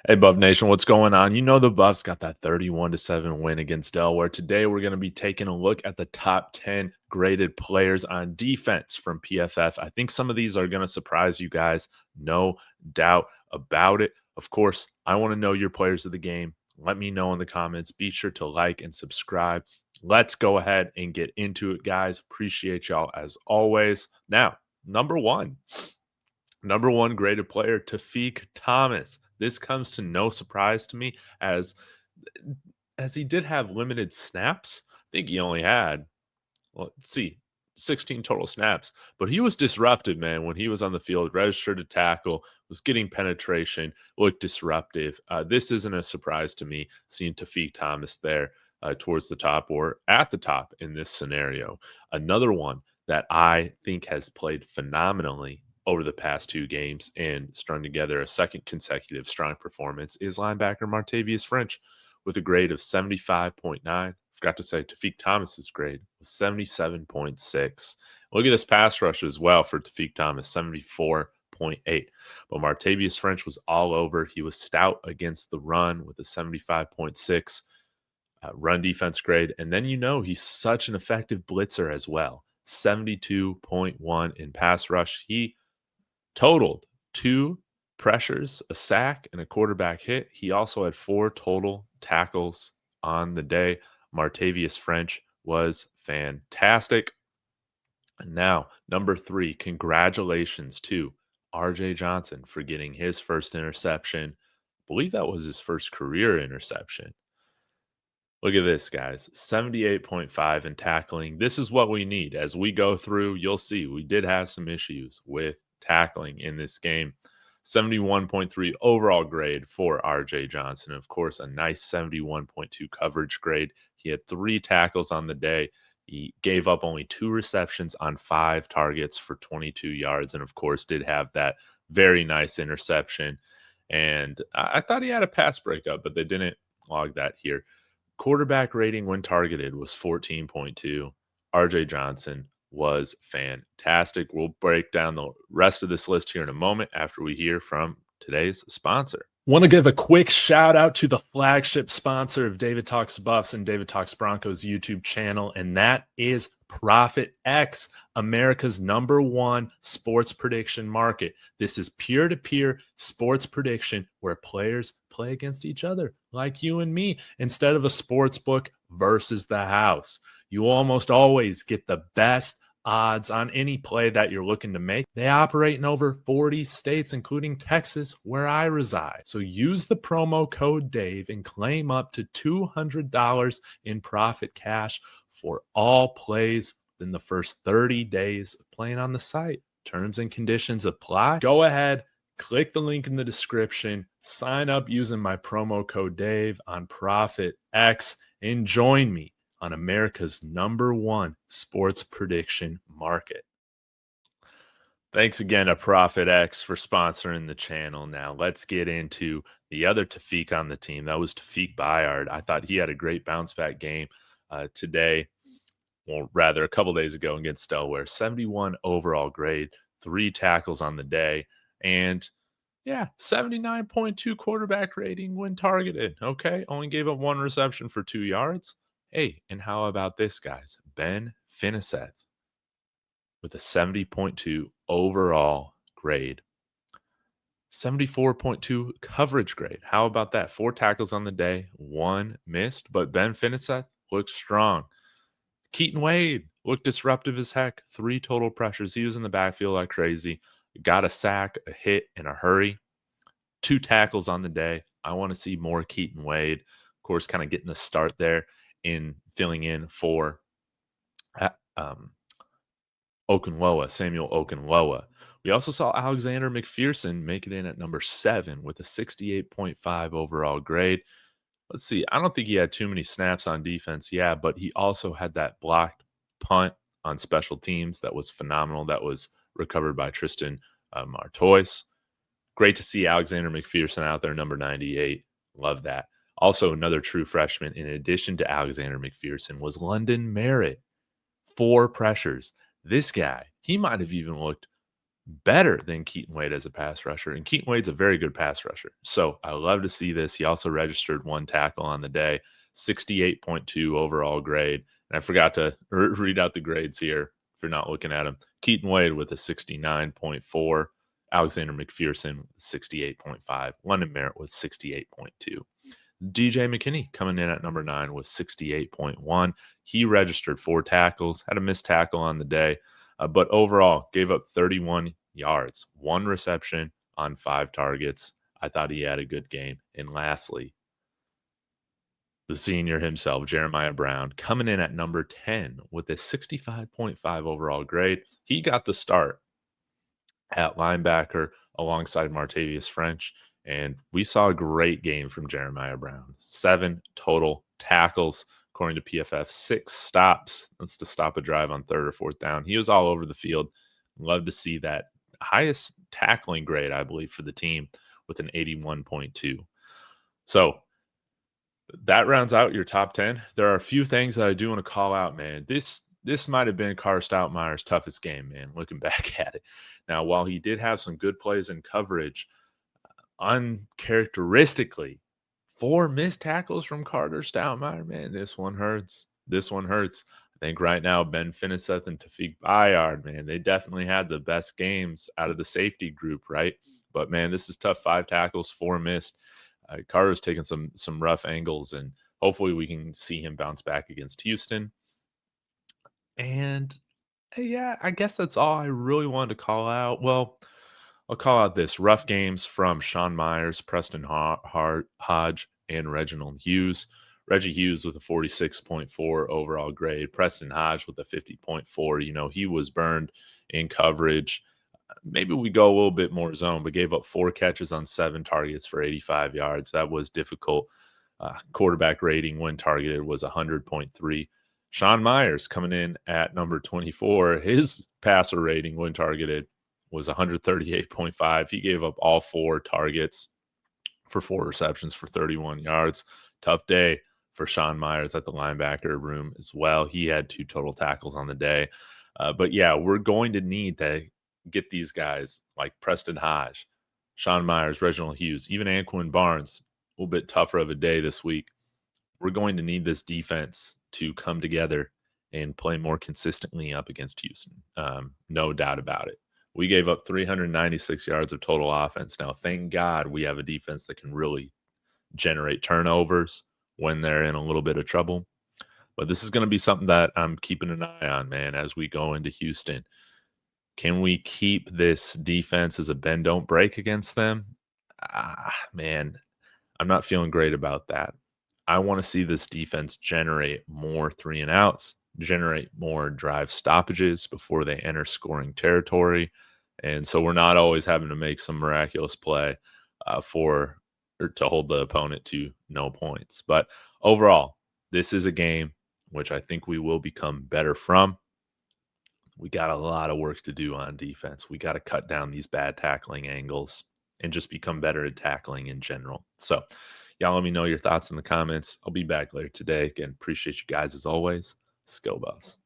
Hey, Buff Nation, what's going on? You know the Buffs got that 31-7 win against Delaware. Today, we're going to be taking a look at the top 10 graded players on defense from PFF. I think some of these are going to surprise you guys, no doubt about it. Of course, I want to know your players of the game. Let me know in the comments. Be sure to like and subscribe. Let's go ahead and get into it, guys. Appreciate y'all as always. Now, number one graded player, Tawfiq Thomas. This comes to no surprise to me as he did have limited snaps. I think he only had, well, let's see, 16 total snaps, but he was disruptive, man. When he was on the field, registered to tackle, was getting penetration, looked disruptive. This isn't a surprise to me seeing Tawfiq Thomas there towards the top or at the top in this scenario. Another one that I think has played phenomenally over the past two games and strung together a second consecutive strong performance is linebacker Martavius French with a grade of 75.9. Forgot to say Tawfiq Thomas's grade was 77.6. Look at this pass rush as well for Tawfiq Thomas, 74.8. But Martavius French was all over. He was stout against the run with a 75.6 run defense grade. And then he's such an effective blitzer as well. 72.1 in pass rush. He totaled 2 pressures, a sack, and a quarterback hit. He also had 4 total tackles on the day. Martavius French was fantastic. And now, number 3, congratulations to RJ Johnson for getting his first interception. I believe that was his first career interception. Look at this, guys. 78.5 in tackling. This is what we need. As we go through, you'll see we did have some issues with tackling in this game. 71.3 overall grade for RJ Johnson. Of course, a nice 71.2 coverage grade. He had 3 tackles on the day. He gave up only 2 receptions on 5 targets for 22 yards. And of course, did have that very nice interception. And I thought he had a pass breakup, but they didn't log that here. Quarterback rating when targeted was 14.2. RJ Johnson was fantastic. We'll break down the rest of this list here in a moment after we hear from today's sponsor. Want to give a quick shout out to the flagship sponsor of David Talks Buffs and David Talks Broncos YouTube channel, and that is Profit X, America's #1 sports prediction market. This is peer-to-peer sports prediction where players play against each other, like you and me, instead of a sports book versus the house. You almost always get the best odds on any play that you're looking to make. They operate in over 40 states, including Texas, where I reside. So use the promo code Dave and claim up to $200 in profit cash for all plays in the first 30 days of playing on the site. Terms and conditions apply. Go ahead, click the link in the description, sign up using my promo code Dave on Profit X, and join me on America's #1 sports prediction market. Thanks again to Profit X for sponsoring the channel. Now let's get into the other Tawfiq on the team. That was Tawfiq Bayard. I thought he had a great bounce back game today, or rather a couple days ago against Delaware. 71 overall grade, 3 tackles on the day, and 79.2 quarterback rating when targeted. Okay, only gave up 1 reception for 2 yards. Hey, and how about this, guys? Ben Finneseth with a 70.2 overall grade, 74.2 coverage grade. How about that? 4 tackles on the day, 1 missed, but Ben Finneseth looks strong. Keaton Wade looked disruptive as heck. 3 total pressures. He was in the backfield like crazy. Got a sack, a hit, in a hurry. 2 tackles on the day. I want to see more Keaton Wade. Of course, kind of getting a start there in filling in for Samuel Okunloa. We also saw Alexander McPherson make it in at number 7 with a 68.5 overall grade. Let's see. I don't think he had too many snaps on defense. Yeah, but he also had that blocked punt on special teams that was phenomenal. That was recovered by Tristan Martois. Great to see Alexander McPherson out there, number 98. Love that. Also, another true freshman, in addition to Alexander McPherson, was London Merritt. 4 pressures. This guy, he might have even looked better than Keaton Wade as a pass rusher, and Keaton Wade's a very good pass rusher. So I love to see this. He also registered 1 tackle on the day, 68.2 overall grade. And I forgot to read out the grades here if you're not looking at them. Keaton Wade with a 69.4, Alexander McPherson with 68.5, London Merritt with 68.2. DJ McKinney coming in at number 9 with 68.1. He registered 4 tackles, had a missed tackle on the day, but overall gave up 31 yards, 1 reception on 5 targets. I thought he had a good game. And lastly, the senior himself, Jeremiah Brown, coming in at number 10 with a 65.5 overall grade. He got the start at linebacker alongside Martavius French. And we saw a great game from Jeremiah Brown. 7 total tackles, according to PFF, 6 stops. That's to stop a drive on 3rd or 4th down. He was all over the field. Love to see that. Highest tackling grade, I believe, for the team with an 81.2. So that rounds out your top 10. There are a few things that I do want to call out, man. This might have been Carr Stoutmire's toughest game, man, looking back at it. Now, while he did have some good plays in coverage, uncharacteristically, 4 missed tackles from Carter Stoutmire, man, this one hurts. This one hurts. I think right now, Ben Finneseth and Tawfiq Bayard, man, they definitely had the best games out of the safety group, right? But man, this is tough. 5 tackles, 4 missed. Carter's taking some rough angles, and hopefully we can see him bounce back against Houston. And yeah, I guess that's all I really wanted to call out. Well, I'll call out this rough games from Sean Myers, Preston Hodge, and Reginald Hughes. Reggie Hughes with a 46.4 overall grade. Preston Hodge with a 50.4. You know, he was burned in coverage. Maybe we go a little bit more zone, but gave up 4 catches on 7 targets for 85 yards. That was difficult. Quarterback rating when targeted was 100.3. Sean Myers coming in at number 24. His passer rating when targeted was 138.5. He gave up all 4 targets for 4 receptions for 31 yards. Tough day for Sean Myers at the linebacker room as well. He had 2 total tackles on the day. But yeah, we're going to need to get these guys like Preston Hodge, Sean Myers, Reginald Hughes, even Anquan Barnes, a little bit tougher of a day this week. We're going to need this defense to come together and play more consistently up against Houston. No doubt about it. We gave up 396 yards of total offense. Now, thank God we have a defense that can really generate turnovers when they're in a little bit of trouble. But this is going to be something that I'm keeping an eye on, man, as we go into Houston. Can we keep this defense as a bend don't break against them? Man, I'm not feeling great about that. I want to see this defense generate more 3 and outs, generate more drive stoppages before they enter scoring territory. And so we're not always having to make some miraculous play for or to hold the opponent to no points. But overall, this is a game which I think we will become better from. We got a lot of work to do on defense. We got to cut down these bad tackling angles and just become better at tackling in general. So, y'all let me know your thoughts in the comments. I'll be back later today. Again, appreciate you guys as always. Let's go, boss.